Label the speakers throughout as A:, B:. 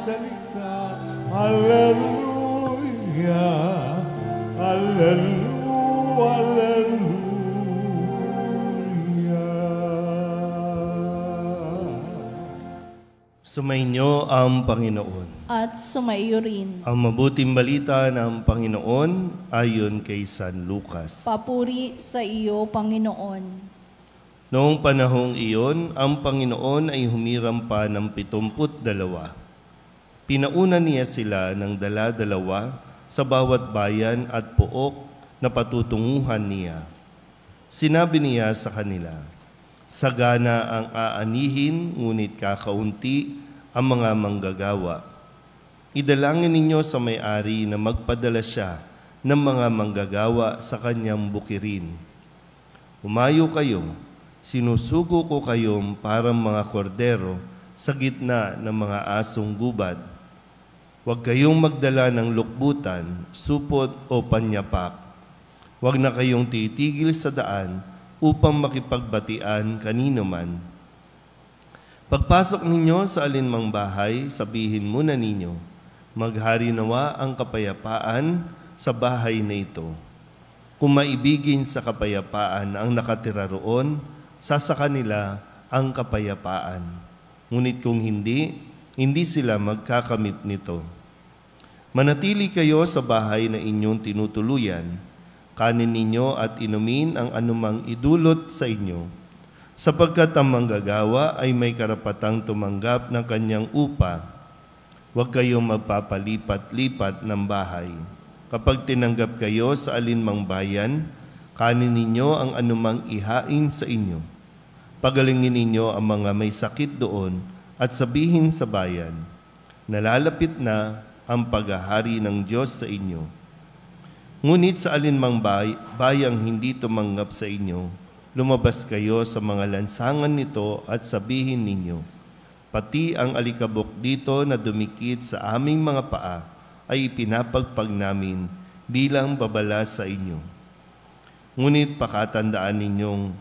A: salita. Hallelujah, hallelujah, hallelujah.
B: Sumainyo ang Panginoon.
C: At sumaiyo rin.
B: Ang mabuting balita ng Panginoon ayon kay San Lucas.
C: Papuri sa iyo, Panginoon.
B: Noong panahong iyon, ang Panginoon ay humiram pa ng 72. Pinauna niya sila ng dala-dalawa sa bawat bayan at pook na patutunguhan niya. Sinabi niya sa kanila, sagana ang aanihin, ngunit kakaunti ang mga manggagawa. Idalangin ninyo sa may-ari na magpadala siya ng mga manggagawa sa kanyang bukirin. Umayo kayo, sinusugo ko kayong parang mga kordero sa gitna ng mga asong gubad. Huwag kayong magdala ng lukbutan, supot o panyapak. Huwag na kayong titigil sa daan upang makipagbatian kanino man. Pagpasok ninyo sa alinmang bahay, sabihin muna ninyo, maghari nawa ang kapayapaan sa bahay na ito. Kung maibigin sa kapayapaan ang nakatira roon, sasaka nila ang kapayapaan. Ngunit kung hindi, hindi sila magkakamit nito. Manatili kayo sa bahay na inyong tinutuluyan. Kanin ninyo at inumin ang anumang idulot sa inyo, sapagkat ang manggagawa ay may karapatang tumanggap ng kanyang upa. Huwag kayong magpapalipat-lipat ng bahay. Kapag tinanggap kayo sa alinmang bayan, kanin ninyo ang anumang ihain sa inyo. Pagalingin ninyo ang mga may sakit doon at sabihin sa bayan, nalalapit na ang paghahari ng Diyos sa inyo. Ngunit sa alinmang bayang hindi tumanggap sa inyo, lumabas kayo sa mga lansangan nito at sabihin ninyo, pati ang alikabok dito na dumikit sa aming mga paa ay pinapagpag namin bilang babala sa inyo. Ngunit pakatandaan ninyong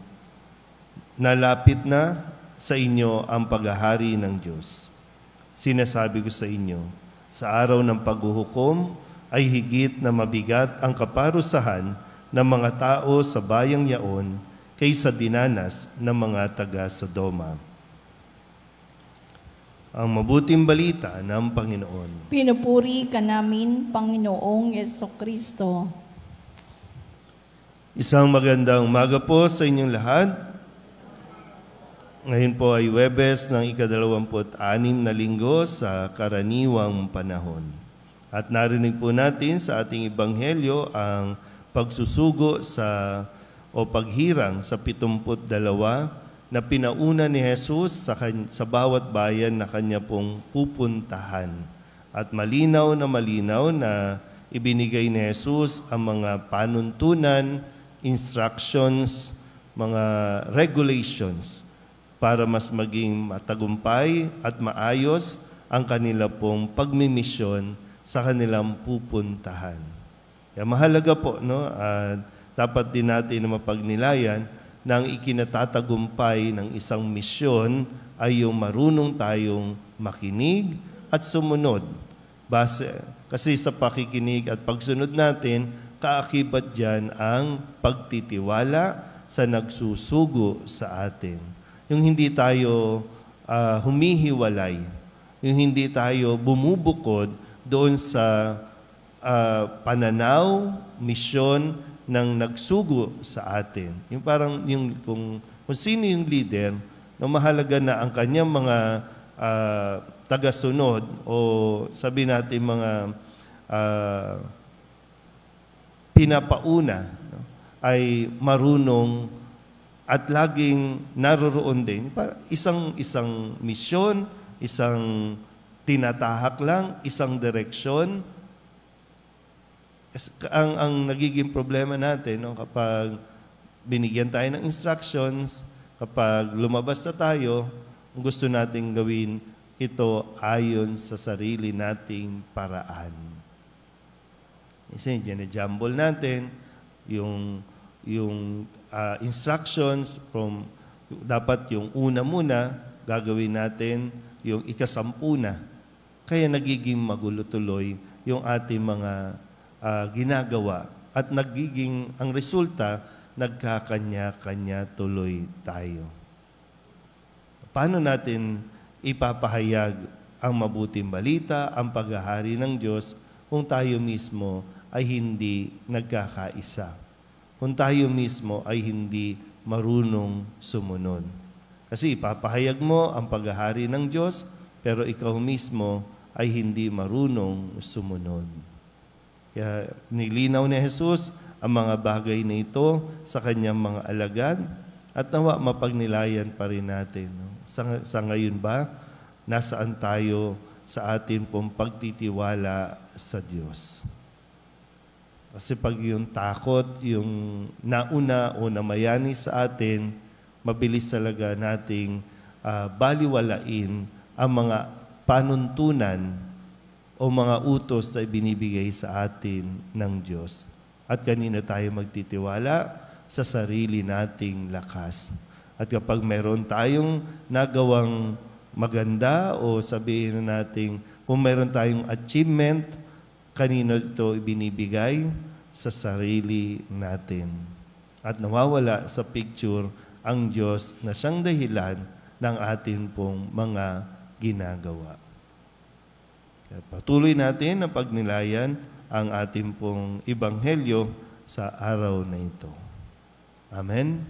B: nalapit na sa inyo ang paghahari ng Diyos. Sinasabi ko sa inyo, sa araw ng paghuhukom ay higit na mabigat ang kaparusahan ng mga tao sa bayang yaon kaysa dinanas ng mga taga-Sodoma. Ang mabuting balita ng Panginoon.
C: Pinupuri ka namin, Panginoong Jesucristo.
B: Isang magandang umaga po sa inyong lahat. Ngayon po ay Huwebes ng ika-26 na linggo sa karaniwang panahon. At narinig po natin sa ating Ebanghelyo ang pagsusugo o paghirang sa 72 na pinauna ni Jesus sa bawat bayan na kanya pong pupuntahan. At malinaw na ibinigay ni Jesus ang mga panuntunan, instructions, mga regulations para mas maging matagumpay at maayos ang kanila pong pagmimisyon sa kanilang pupuntahan. Kaya mahalaga po, dapat din natin na mapagnilayan na ang ikinatatagumpay ng isang misyon ay yung marunong tayong makinig at sumunod. Kasi sa pakikinig at pagsunod natin, kaakibat dyan ang pagtitiwala sa nagsusugo sa atin. Yung hindi tayo humihiwalay, yung hindi tayo bumubukod doon sa pananaw, misyon ng nagsugo sa atin. Yung parang kung sino yung leader, mahalaga na ang kanyang mga tagasunod o sabi natin mga pinapauna ay marunong at laging naroroon din. Isang misyon, isang tinatahak lang, isang direksyon. Ang nagiging problema natin, kapag binigyan tayo ng instructions, kapag lumabas na tayo, gusto nating gawin ito ayon sa sarili nating paraan. Kasi ginajumble natin yung instructions dapat yung una muna, gagawin natin yung ika-10 na. kaya nagiging magulo tuloy yung ating mga ginagawa at ang resulta, nagkakanya-kanya tuloy tayo. Paano natin ipapahayag ang mabuting balita, ang paghahari ng Diyos, kung tayo mismo ay hindi nagkakaisa? Kung tayo mismo ay hindi marunong sumunod. Kasi ipapahayag mo ang paghahari ng Diyos, pero ikaw mismo ay hindi marunong sumunod. Kaya nilinaw ni Jesus ang mga bagay na ito sa kanyang mga alagad at nawa mapagnilayan pa rin natin. No? Sa ngayon ba, nasaan tayo sa ating pong pagtitiwala sa Diyos? Kasi pag yung takot, yung nauna o namayani sa atin, mabilis talaga nating baliwalain ang mga panuntunan o mga utos na binibigay sa atin ng Diyos. At kanino tayo magtitiwala? Sa sarili nating lakas. At kapag meron tayong nagawang maganda o sabihin natin kung meron tayong achievement, kanino ito ibinibigay? Sa sarili natin. At nawawala sa picture ang Diyos na siyang dahilan ng atin pong mga ginagawa. Kaya patuloy natin ang pagnilayan ang ating pong ebanghelyo sa araw na ito. Amen.